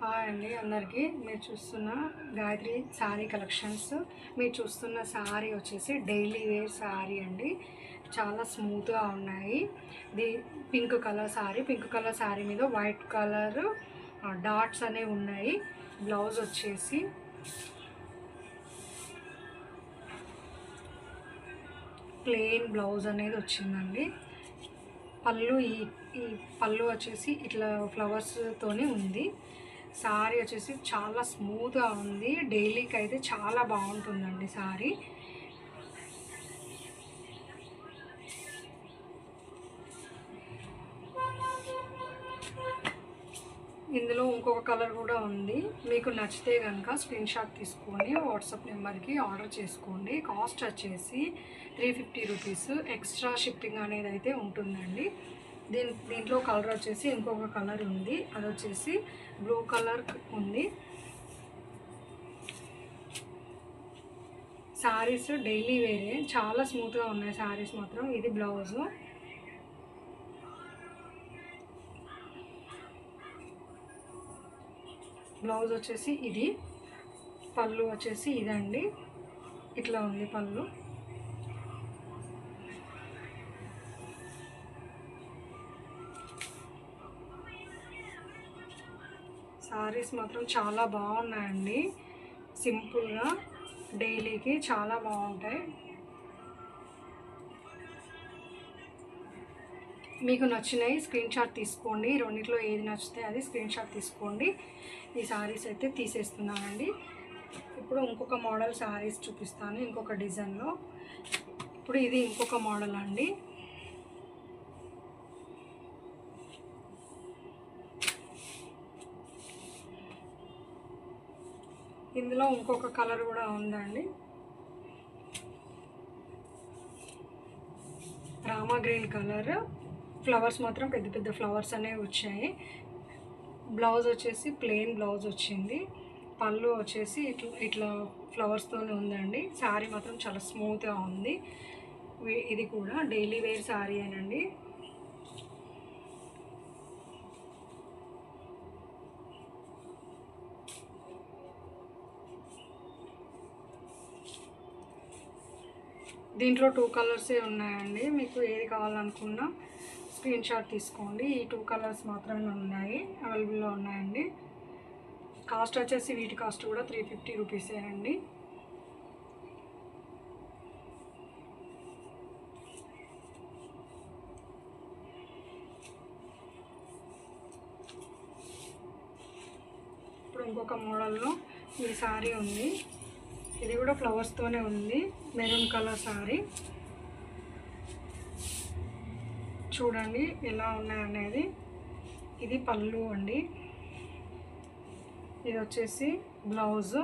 Hi అండి అందరికీ. మీరు చూస్తున్న గాయత్రి శారీ కలెక్షన్స్. మీరు చూస్తున్న శారీ వచ్చేసి డైలీ వేర్ శారీ అండి. చాలా స్మూత్గా ఉన్నాయి. ఇది పింక్ కలర్ శారీ మీద వైట్ కలర్ డాట్స్ అనేవి ఉన్నాయి. బ్లౌజ్ వచ్చేసి ప్లెయిన్ బ్లౌజ్ అనేది వచ్చిందండి. పళ్ళు ఈ పళ్ళు వచ్చేసి ఇట్లా ఫ్లవర్స్తోనే ఉంది. శారీ వచ్చేసి చాలా స్మూత్గా ఉంది. డైలీకి అయితే చాలా బాగుంటుందండి శారీ. ఇందులో ఇంకొక కలర్ కూడా ఉంది. మీకు నచ్చితే కనుక స్క్రీన్ షాట్ తీసుకొని వాట్సాప్ నెంబర్కి ఆర్డర్ చేసుకోండి. కాస్ట్ వచ్చేసి 350 రూపీస్. ఎక్స్ట్రా షిప్పింగ్ అనేది అయితే ఉంటుందండి. దీంట్లో కలర్ వచ్చేసి ఇంకొక కలర్ ఉంది. అది వచ్చేసి బ్లూ కలర్ ఉంది. శారీస్ డైలీ వేరే చాలా స్మూత్గా ఉన్నాయి శారీస్ మాత్రం. ఇది బ్లౌజు. బ్లౌజ్ వచ్చేసి ఇది. పళ్ళు వచ్చేసి ఇదండి. ఇట్లా ఉంది పళ్ళు. శారీస్ మాత్రం చాలా బాగున్నాయండి. సింపుల్గా డైలీకి చాలా బాగుంటాయి. మీకు నచ్చినవి స్క్రీన్ షాట్ తీసుకోండి. రెండిట్లో ఏది నచ్చితే అది స్క్రీన్ షాట్ తీసుకోండి. ఈ శారీస్ అయితే తీసేస్తున్నానండి. ఇప్పుడు ఇంకొక మోడల్ శారీస్ చూపిస్తాను ఇంకొక డిజైన్లో. ఇప్పుడు ఇది ఇంకొక మోడల్ అండి. ఇందులో ఇంకొక కలర్ కూడా ఉందండి. Rama green colour. ఫ్లవర్స్ మాత్రం పెద్ద పెద్ద ఫ్లవర్స్ అనేవి వచ్చాయి. బ్లౌజ్ వచ్చేసి ప్లెయిన్ బ్లౌజ్ వచ్చింది. పళ్ళు వచ్చేసి ఇట్లా ఫ్లవర్స్తోనే ఉందండి. శారీ మాత్రం చాలా స్మూత్గా ఉంది. ఇది కూడా డైలీ వేర్ శారీ అనండి. దీంట్లో 2 కలర్సే ఉన్నాయండి. మీకు ఏది కావాలనుకున్నా స్క్రీన్ షాట్ తీసుకోండి. ఈ 2 కలర్స్ మాత్రమే ఉన్నాయి, అవైలబుల్లో ఉన్నాయండి. కాస్ట్ వచ్చేసి వీటి కాస్ట్ కూడా 350 రూపీసే అండి. ఇప్పుడు ఇంకొక మోడల్లో ఈ శారీ ఉంది. ఇది కూడా ఫ్లవర్స్తోనే ఉంది. Maroon colour sari. చూడండి ఎలా ఉన్నాయనేది. ఇది పళ్ళు అండి. ఇది వచ్చేసి బ్లౌజు.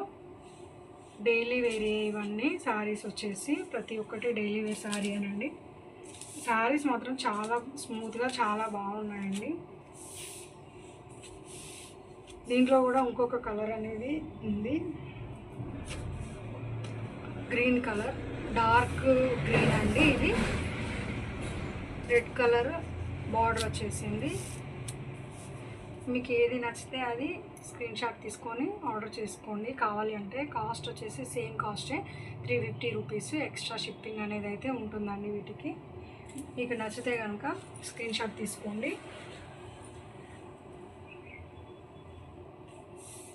డైలీ వేర్ ఇవన్నీ శారీస్ వచ్చేసి ప్రతి ఒక్కటి డైలీ వేర్ శారీ అనండి. శారీస్ మాత్రం చాలా స్మూత్గా చాలా బాగున్నాయండి. దీంట్లో కూడా ఇంకొక కలర్ అనేది ఉంది. గ్రీన్ కలర్, డార్క్ గ్రీన్ అండి. ఇది రెడ్ కలర్ బార్డర్ వచ్చేసింది. మీకు ఏది నచ్చితే అది స్క్రీన్ షాట్ తీసుకొని ఆర్డర్ చేసుకోండి. కావాలి అంటే కాస్ట్ వచ్చేసి సేమ్ కాస్టే 350 రూపీస్. ఎక్స్ట్రా షిప్పింగ్ అనేది అయితే ఉంటుందండి వీటికి. మీకు నచ్చితే కనుక స్క్రీన్ షాట్ తీసుకోండి.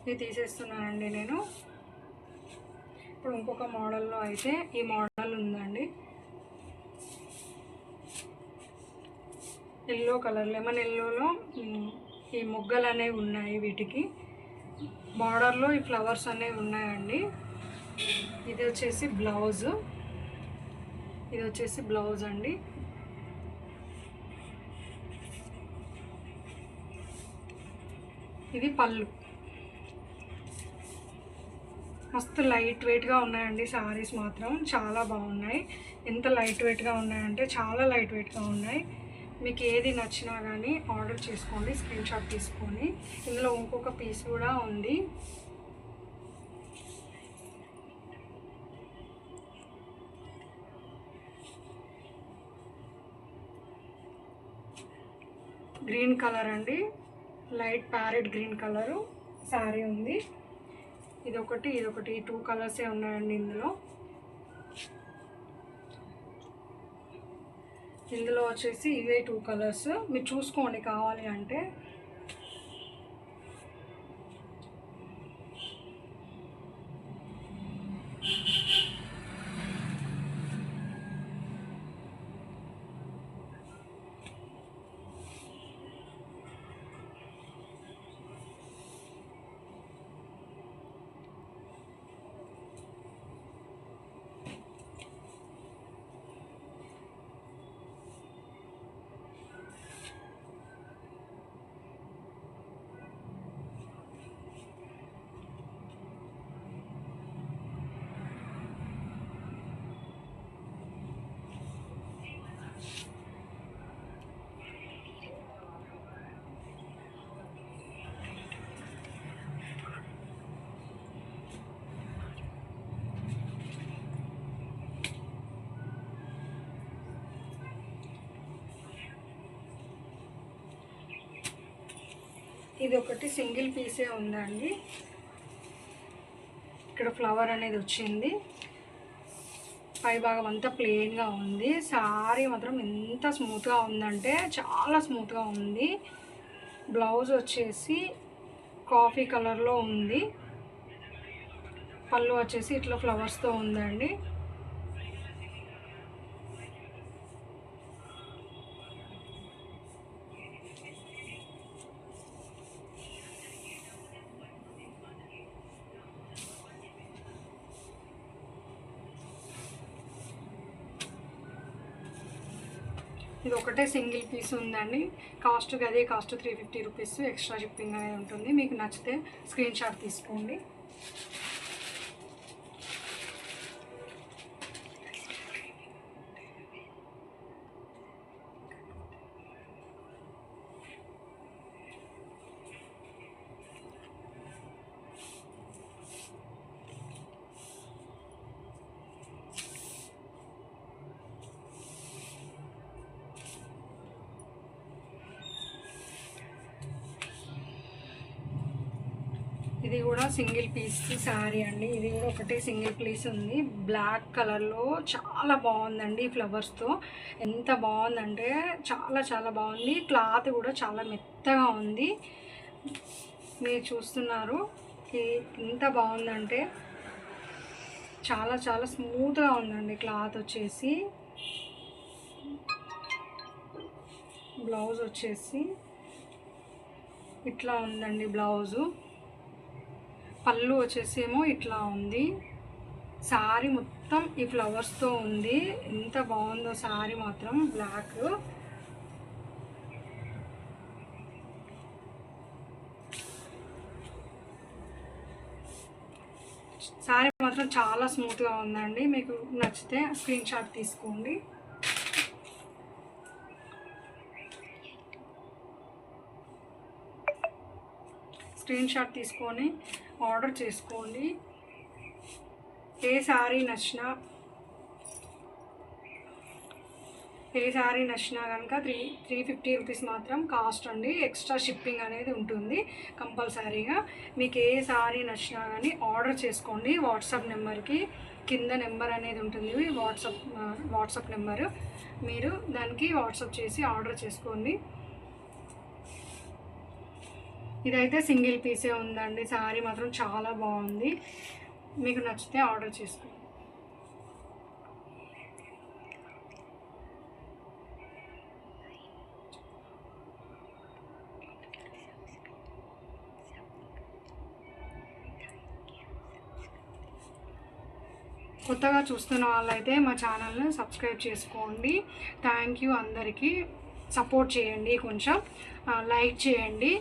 ఇది తీసేస్తున్నానండి నేను. ఇప్పుడు ఇంకొక మోడల్లో అయితే ఈ మోడల్ ఉందండి. ఎల్లో కలర్, లెమన్ ఎల్లోలో ఈ మొగ్గలు అనేవి ఉన్నాయి. వీటికి బార్డర్లో ఈ ఫ్లవర్స్ అనేవి ఉన్నాయండి. ఇది వచ్చేసి బ్లౌజు. ఇది వచ్చేసి బ్లౌజ్ అండి. ఇది పళ్ళు. మస్తు లైట్ వెయిట్గా ఉన్నాయండి శారీస్ మాత్రం. చాలా బాగున్నాయి. ఎంత లైట్ వెయిట్గా ఉన్నాయంటే చాలా లైట్ వెయిట్గా ఉన్నాయి. మీకు ఏది నచ్చినా కానీ ఆర్డర్ చేసుకోండి స్క్రీన్ షాట్ తీసుకొని. ఇందులో ఇంకొక పీస్ కూడా ఉంది. గ్రీన్ కలర్ అండి. Light parrot green colour. Sari ఉంది. ఇదొకటి ఇదొకటి 2 కలర్సే ఉన్నాయండి ఇందులో వచ్చేసి ఇవే 2 కలర్స్. మీరు చూసుకోండి కావాలి అంటే. ఇది ఒకటి సింగిల్ పీసే ఉందండి. ఇక్కడ ఫ్లవర్ అనేది వచ్చింది. పై భాగం అంతా ప్లెయిన్గా ఉంది. శారీ మాత్రం ఎంత స్మూత్గా ఉందంటే చాలా స్మూత్గా ఉంది. బ్లౌజ్ వచ్చేసి కాఫీ కలర్లో ఉంది. పళ్ళు వచ్చేసి ఇట్లా ఫ్లవర్స్తో ఉందండి. ఇది ఒకటే సింగిల్ పీస్ ఉందండి. కాస్ట్ అదే కాస్ట్ 350 రూపీస్. ఎక్స్ట్రా షిప్పింగ్ అనేది ఉంటుంది. మీకు నచ్చితే స్క్రీన్ షాట్ తీసుకోండి. ఇది కూడా సింగిల్ పీస్ శారీ అండి. ఇది కూడా ఒకటే సింగిల్ పీస్ ఉంది. బ్లాక్ కలర్లో చాలా బాగుందండి. ఫ్లవర్స్తో ఎంత బాగుందంటే చాలా చాలా బాగుంది. క్లాత్ కూడా చాలా మెత్తగా ఉంది. మీరు చూస్తున్నారు ఎంత బాగుందంటే చాలా చాలా స్మూత్గా ఉందండి క్లాత్ వచ్చేసి. బ్లౌజ్ వచ్చేసి ఇట్లా ఉందండి. బ్లౌజు పళ్ళు వచ్చేసేమో ఇట్లా ఉంది. శారీ మొత్తం ఈ ఫ్లవర్స్తో ఉంది. ఎంత బాగుందో శారీ మాత్రం. బ్లాక్ శారీ మాత్రం చాలా స్మూత్గా ఉందండి. మీకు నచ్చితే స్క్రీన్ షాట్ తీసుకోండి. స్క్రీన్ షాట్ తీసుకొని ఆర్డర్ చేసుకోండి. ఏ శారీ నచ్చినా కనుక 350 రూపీస్ మాత్రం కాస్ట్ అండి. ఎక్స్ట్రా షిప్పింగ్ అనేది ఉంటుంది కంపల్సరీగా. మీకు ఏ శారీ నచ్చినా కానీ ఆర్డర్ చేసుకోండి. వాట్సాప్ నెంబర్కి కింద నెంబర్ అనేది ఉంటుంది. WhatsApp number. మీరు దానికి వాట్సాప్ చేసి ఆర్డర్ చేసుకోండి. ఇదైతే సింగిల్ పీసే ఉందండి. శారీ మాత్రం చాలా బాగుంది. మీకు నచ్చితే ఆర్డర్ చేసుకోండి. కొత్తగా చూస్తున్న వాళ్ళైతే మా ఛానల్ని సబ్స్క్రైబ్ చేసుకోండి. Thank you. అందరికీ సపోర్ట్ చేయండి. కొంచెం లైక్ చేయండి.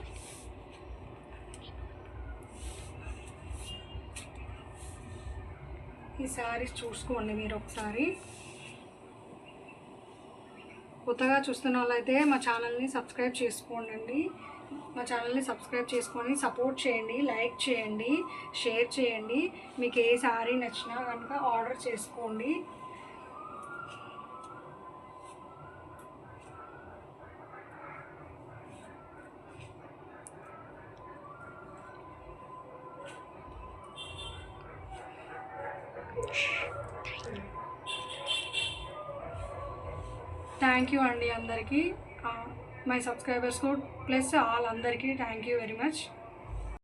ఈ శారీస్ చూసుకోండి మీరు ఒకసారి. కొత్తగా చూస్తున్న వాళ్ళైతే మా ఛానల్ని సబ్స్క్రైబ్ చేసుకోండి. మా ఛానల్ని సబ్స్క్రైబ్ చేసుకొని సపోర్ట్ చేయండి. లైక్ చేయండి, షేర్ చేయండి. మీకు ఏ శారీ నచ్చినా కనుక ఆర్డర్ చేసుకోండి. థ్యాంక్ యూ అండి అందరికీ, మై సబ్స్క్రైబర్స్ ప్లస్ ఆల్ అందరికీ థ్యాంక్ యూ వెరీ మచ్.